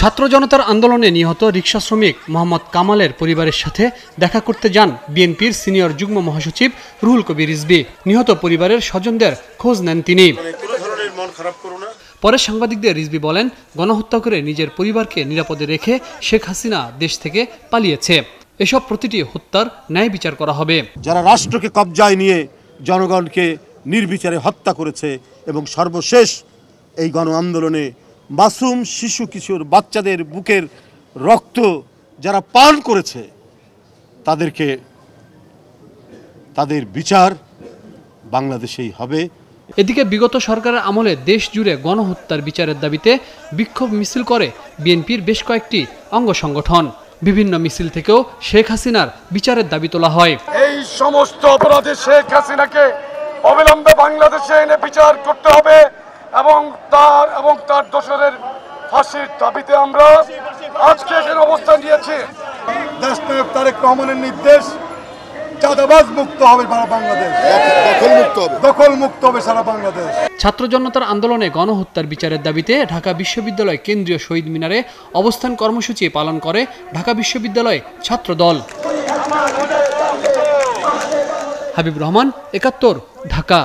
ছাত্র জনতার আন্দোলনে নিহত রিকশা শ্রমিক মোহাম্মদ কামালের পরিবারের সাথে দেখা করতে যান বিএনপির সিনিয়র যুগ্ম মহাসচিব রুহুল কবির রিজভী। নিহত পরিবারের স্বজনদের খোঁজ নেন তিনি। পরে সাংবাদিকদের রিজভী বলেন, গণহত্যা করে নিজের পরিবারকে নিরাপদে রেখে শেখ হাসিনা দেশ থেকে পালিয়েছে। এসব প্রতিটি হত্যার ন্যায় বিচার করা হবে। যারা রাষ্ট্রকে কবজায় নিয়ে জনগণকে নির্বিচারে হত্যা করেছে এবং সর্বশেষ এই গণ আন্দোলনে মাসুম শিশু কিশোর বাচ্চাদের বুকের রক্ত যারা পান করেছে তাদের বিচার বাংলাদেশেই হবে। এদিকে বিগত সরকারের আমলে দেশ জুড়ে গণহত্যার বিচারের দাবিতে বিক্ষোভ মিছিল করে বিএনপির বেশ কয়েকটি অঙ্গ সংগঠন। বিভিন্ন মিছিল থেকেও শেখ হাসিনার বিচারের দাবি তোলা হয়। এই সমস্ত অপরাধী শেখ হাসিনাকে অবিলম্বে বাংলাদেশে এনে বিচার করতে হবে এবং তার দোষরের ফাঁসির দাবিতে আমরা আজকে এখানে অবস্থান নিয়েছি। দেশনায়ক তারেক রহমানের নির্দেশ, চাঁদাবাজ মুক্ত হবে বাংলাদেশ, দখল মুক্ত হবে সারা বাংলাদেশ। ছাত্র জনতার আন্দোলনে গণহত্যার বিচারের দাবিতে ঢাকা বিশ্ববিদ্যালয় কেন্দ্রীয় শহীদ মিনারে অবস্থান কর্মসূচি পালন করে ঢাকা বিশ্ববিদ্যালয় ছাত্র দল। হাবিব রহমান, ৭১, ঢাকা।